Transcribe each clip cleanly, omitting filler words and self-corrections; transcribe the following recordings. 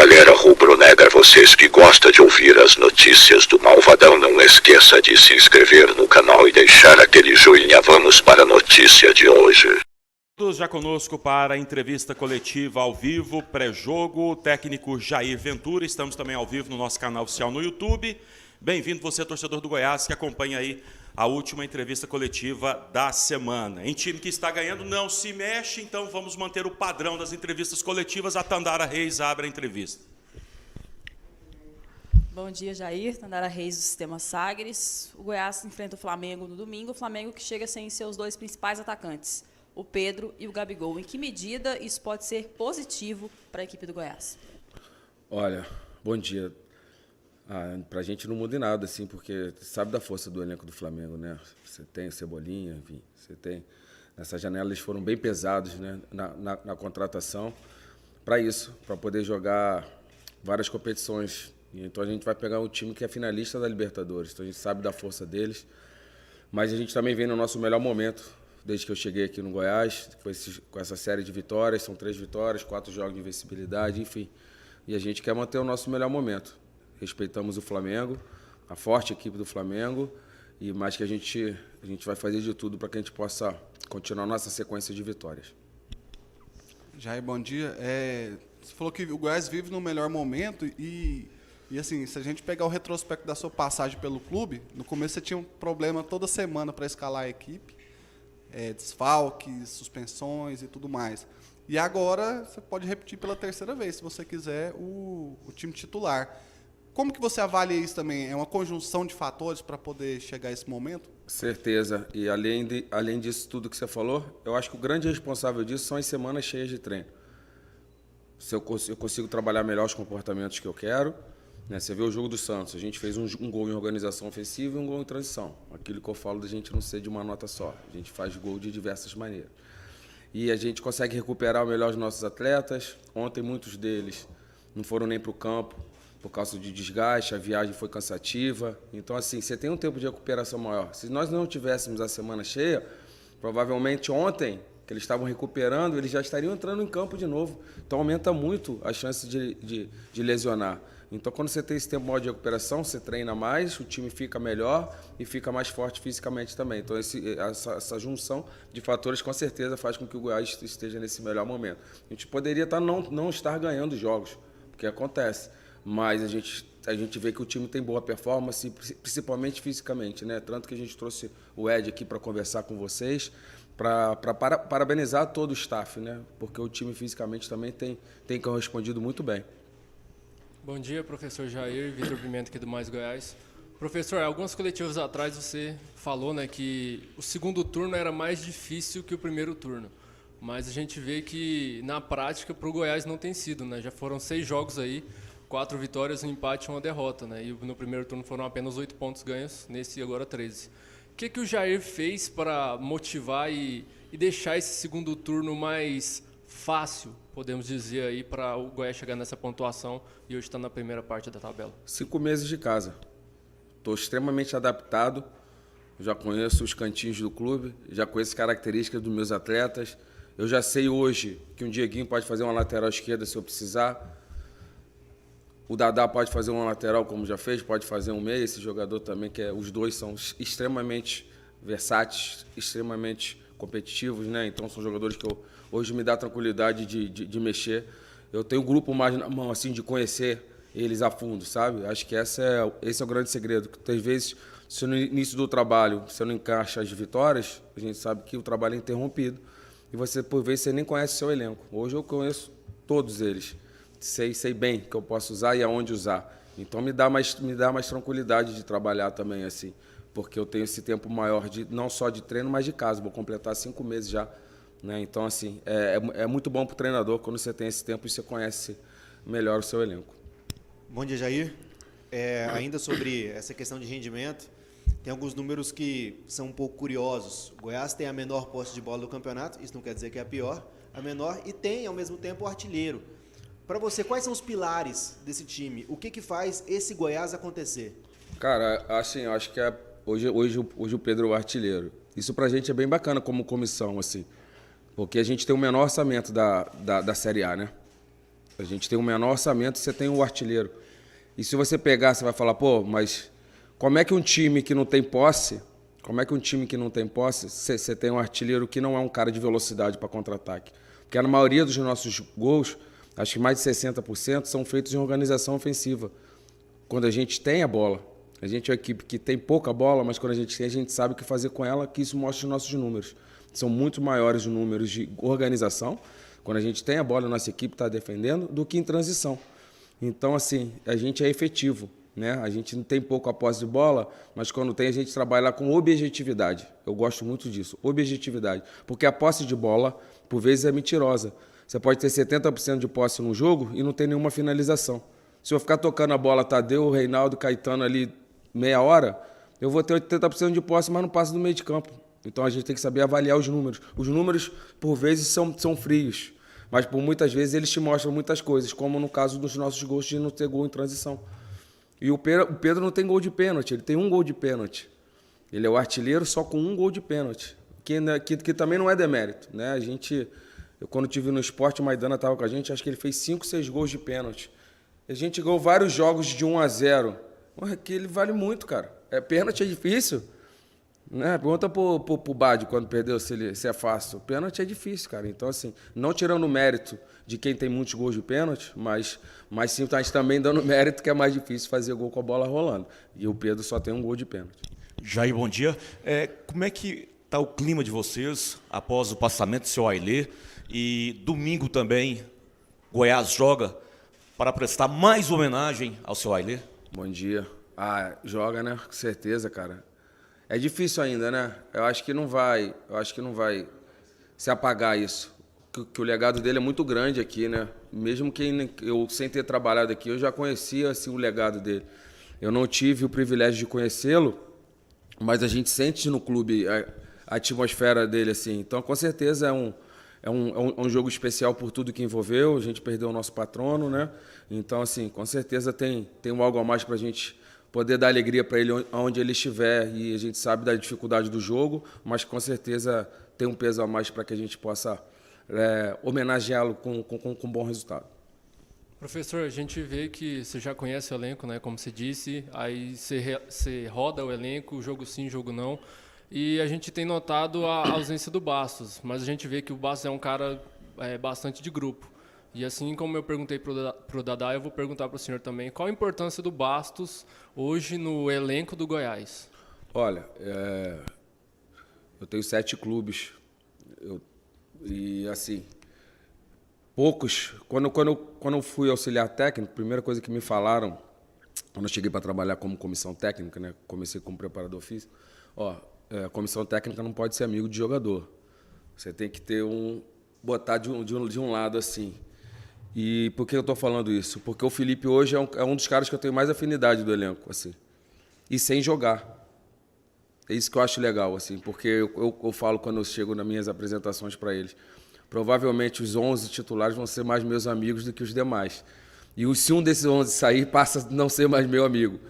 galera rubro-negra, vocês que gostam de ouvir as notícias do Malvadão, não esqueça de se inscrever no canal e deixar aquele joinha. Vamos para a notícia de hoje. Todos já conosco para a entrevista coletiva ao vivo, pré-jogo, o técnico Jair Ventura. Estamos também ao vivo no nosso canal oficial no YouTube. Bem-vindo você, torcedor do Goiás, que acompanha aí a última entrevista coletiva da semana. Em time que está ganhando, não se mexe, então vamos manter o padrão das entrevistas coletivas. A Tandara Reis abre a entrevista. Bom dia, Jair. Tandara Reis, do Sistema Sagres. O Goiás enfrenta o Flamengo no domingo, o Flamengo que chega sem seus dois principais atacantes, o Pedro e o Gabigol. Em que medida isso pode ser positivo para a equipe do Goiás? Olha, bom dia. Pra gente não muda em nada, assim, porque sabe da força do elenco do Flamengo, né? Você tem o Cebolinha, enfim, você tem... Nessa janela eles foram bem pesados, né, na contratação para isso, para poder jogar várias competições. Então a gente vai pegar um time que é finalista da Libertadores, então a gente sabe da força deles, mas a gente também vem no nosso melhor momento, desde que eu cheguei aqui no Goiás, com essa série de vitórias, são 3 vitórias, 4 jogos de invencibilidade, enfim. E a gente quer manter o nosso melhor momento. Respeitamos o Flamengo, a forte equipe do Flamengo, e mais que a gente vai fazer de tudo para que a gente possa continuar nossa sequência de vitórias. Jair, bom dia. Você falou que o Goiás vive no melhor momento e assim, se a gente pegar o retrospecto da sua passagem pelo clube, no começo você tinha um problema toda semana para escalar a equipe, desfalques, suspensões e tudo mais. E agora você pode repetir pela terceira vez, se você quiser, o time titular. Como que você avalia isso também? É uma conjunção de fatores para poder chegar a esse momento? Certeza. E além disso tudo que você falou, eu acho que o grande responsável disso são as semanas cheias de treino. Se eu consigo trabalhar melhor os comportamentos que eu quero, né? Você vê o jogo do Santos, a gente fez um gol em organização ofensiva e um gol em transição. Aquilo que eu falo da gente não ser de uma nota só. A gente faz gol de diversas maneiras. E a gente consegue recuperar o melhor dos nossos atletas. Ontem muitos deles não foram nem para o campo, por causa de desgaste, a viagem foi cansativa. Então, assim, você tem um tempo de recuperação maior. Se nós não tivéssemos a semana cheia, provavelmente ontem, que eles estavam recuperando, eles já estariam entrando em campo de novo. Então, aumenta muito a chance de lesionar. Então, quando você tem esse tempo maior de recuperação, você treina mais, o time fica melhor e fica mais forte fisicamente também. Então, essa junção de fatores, com certeza, faz com que o Goiás esteja nesse melhor momento. A gente poderia não estar ganhando jogos, porque acontece. Mas a gente vê que o time tem boa performance, principalmente fisicamente, né? Tanto que a gente trouxe o Ed aqui para conversar com vocês, para parabenizar todo o staff, né? Porque o time fisicamente também tem correspondido muito bem. Bom dia, professor Jair, Vitor Pimenta aqui do Mais Goiás. Professor, algumas coletivas atrás você falou, né, que o segundo turno era mais difícil que o primeiro turno. Mas a gente vê que, na prática, para o Goiás não tem sido, né? Já foram 6 jogos aí, 4 vitórias, um empate e uma derrota, né? E no primeiro turno foram apenas 8 pontos ganhos, nesse agora 13. O que o Jair fez para motivar e deixar esse segundo turno mais fácil, podemos dizer, aí, para o Goiás chegar nessa pontuação e hoje está na primeira parte da tabela? 5 meses de casa. Estou extremamente adaptado, já conheço os cantinhos do clube, já conheço as características dos meus atletas. Eu já sei hoje que um Dieguinho pode fazer uma lateral esquerda se eu precisar. O Dadá pode fazer uma lateral, como já fez, pode fazer um meia. Esse jogador também, os dois são extremamente versáteis, extremamente competitivos, né? Então são jogadores que hoje me dá tranquilidade de mexer. Eu tenho um grupo mais na mão, assim, de conhecer eles a fundo, sabe? Acho que esse é o grande segredo. Que às vezes, se no início do trabalho você não encaixa as vitórias, a gente sabe que o trabalho é interrompido e você, por vezes, você nem conhece o seu elenco. Hoje eu conheço todos eles. Sei bem que eu posso usar e aonde usar. Então me dá mais tranquilidade de trabalhar também, assim, porque eu tenho esse tempo maior, não só de treino, mas de casa. Vou completar 5 meses já, né? Então, assim, é muito bom para o treinador quando você tem esse tempo e você conhece melhor o seu elenco. Bom dia, Jair. Ainda sobre essa questão de rendimento, tem alguns números que são um pouco curiosos. O Goiás tem a menor posse de bola do campeonato, isso não quer dizer que é a pior, a menor, e tem, ao mesmo tempo, o artilheiro. Para você, quais são os pilares desse time? O que faz esse Goiás acontecer? Cara, assim, acho que hoje o Pedro é o artilheiro. Isso pra gente é bem bacana como comissão, assim. Porque a gente tem o menor orçamento da Série A, né? A gente tem o menor orçamento e você tem o artilheiro. E se você pegar, você vai falar, pô, mas como é que um time que não tem posse, você tem um artilheiro que não é um cara de velocidade para contra-ataque? Porque na maioria dos nossos gols, acho que mais de 60% são feitos em organização ofensiva. Quando a gente tem a bola, a gente é uma equipe que tem pouca bola, mas quando a gente tem, a gente sabe o que fazer com ela, que isso mostra os nossos números. São muito maiores os números de organização, quando a gente tem a bola, a nossa equipe está defendendo, do que em transição. Então, assim, a gente é efetivo, né? A gente não tem pouco a posse de bola, mas quando tem, a gente trabalha com objetividade. Eu gosto muito disso, objetividade. Porque a posse de bola, por vezes, é mentirosa. Você pode ter 70% de posse no jogo e não ter nenhuma finalização. Se eu ficar tocando a bola, Tadeu, Reinaldo, Caetano ali meia hora, eu vou ter 80% de posse, mas não passo do meio de campo. Então a gente tem que saber avaliar os números. Os números, por vezes, são frios, mas por muitas vezes eles te mostram muitas coisas, como no caso dos nossos gols de não ter gol em transição. E o Pedro não tem gol de pênalti, ele tem um gol de pênalti. Ele é o artilheiro só com um gol de pênalti, que também não é demérito, né? Eu quando estive no Esporte, o Maidana estava com a gente, acho que ele fez 5, 6 gols de pênalti. A gente ganhou vários jogos de 1-0. Que ele vale muito, cara. Pênalti é difícil. Né? Pergunta pro Badi quando perdeu se é fácil. Pênalti é difícil, cara. Então, assim, não tirando o mérito de quem tem muitos gols de pênalti, mas sim, tá também dando mérito que é mais difícil fazer gol com a bola rolando. E o Pedro só tem um gol de pênalti. Jair, bom dia. Como é que está o clima de vocês após o passamento do seu Ailê? E domingo também, Goiás joga para prestar mais homenagem ao seu Ailê? Bom dia. Joga, né? Com certeza, cara. É difícil ainda, né? Eu acho que não vai se apagar isso. Que o legado dele é muito grande aqui, né? Mesmo eu sem ter trabalhado aqui, eu já conhecia assim, o legado dele. Eu não tive o privilégio de conhecê-lo, mas a gente sente no clube a atmosfera dele assim. Então, com certeza é um jogo especial por tudo que envolveu. A gente perdeu o nosso patrono, né? Então, assim, com certeza tem algo a mais para a gente poder dar alegria para ele onde ele estiver. E a gente sabe da dificuldade do jogo, mas com certeza tem um peso a mais para que a gente possa homenageá-lo com bom resultado. Professor, a gente vê que você já conhece o elenco, né? Como você disse, aí você roda o elenco, jogo sim, jogo não. E a gente tem notado a ausência do Bastos, mas a gente vê que o Bastos é um cara bastante de grupo. E assim como eu perguntei para o Dadá, eu vou perguntar para o senhor também, qual a importância do Bastos hoje no elenco do Goiás? Olha, eu tenho 7 clubes, e assim, poucos, quando eu fui auxiliar técnico, a primeira coisa que me falaram, quando eu cheguei para trabalhar como comissão técnica, né, comecei como preparador físico, a comissão técnica não pode ser amigo de jogador. Você tem que ter botar de um lado assim. E por que eu estou falando isso? Porque o Felipe hoje é um dos caras que eu tenho mais afinidade do elenco, assim. E sem jogar. É isso que eu acho legal, assim, porque eu falo quando eu chego nas minhas apresentações para eles. Provavelmente os 11 titulares vão ser mais meus amigos do que os demais. E se um desses 11 sair, passa a não ser mais meu amigo.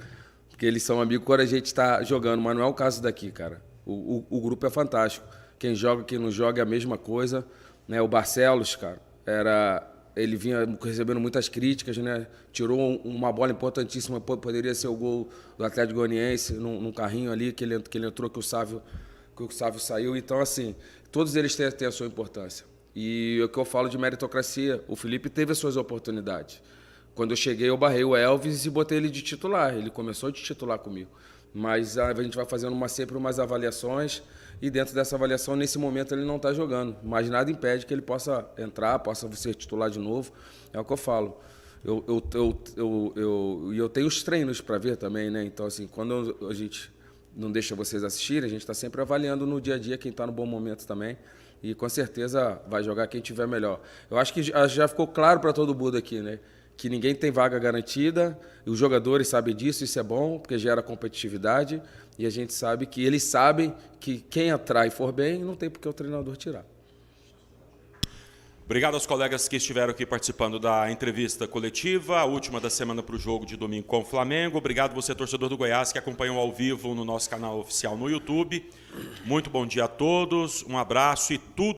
Porque eles são amigos quando a gente está jogando, mas não é o caso daqui, cara. O grupo é fantástico. Quem joga, quem não joga é a mesma coisa. Né? O Barcelos, cara, ele vinha recebendo muitas críticas, né? Tirou uma bola importantíssima, poderia ser o gol do Atlético Goianiense, num carrinho ali que ele entrou, que o Sávio saiu. Então, assim, todos eles têm a sua importância. E o que eu falo de meritocracia, o Felipe teve as suas oportunidades. Quando eu cheguei, eu barrei o Elvis e botei ele de titular. Ele começou de titular comigo. Mas a gente vai fazendo sempre umas avaliações e dentro dessa avaliação, nesse momento, ele não está jogando. Mas nada impede que ele possa entrar, possa ser titular de novo. É o que eu falo. Eu tenho os treinos para ver também, né? Então, assim, quando a gente não deixa vocês assistirem, a gente está sempre avaliando no dia a dia quem está no bom momento também. E com certeza vai jogar quem tiver melhor. Eu acho que já ficou claro para todo mundo aqui, né? Que ninguém tem vaga garantida, e os jogadores sabem disso, isso é bom, porque gera competitividade, e a gente sabe que eles sabem que quem entrar e for bem, não tem por que o treinador tirar. Obrigado aos colegas que estiveram aqui participando da entrevista coletiva, a última da semana para o jogo de domingo com o Flamengo. Obrigado você, torcedor do Goiás, que acompanhou ao vivo no nosso canal oficial no YouTube. Muito bom dia a todos, um abraço e tudo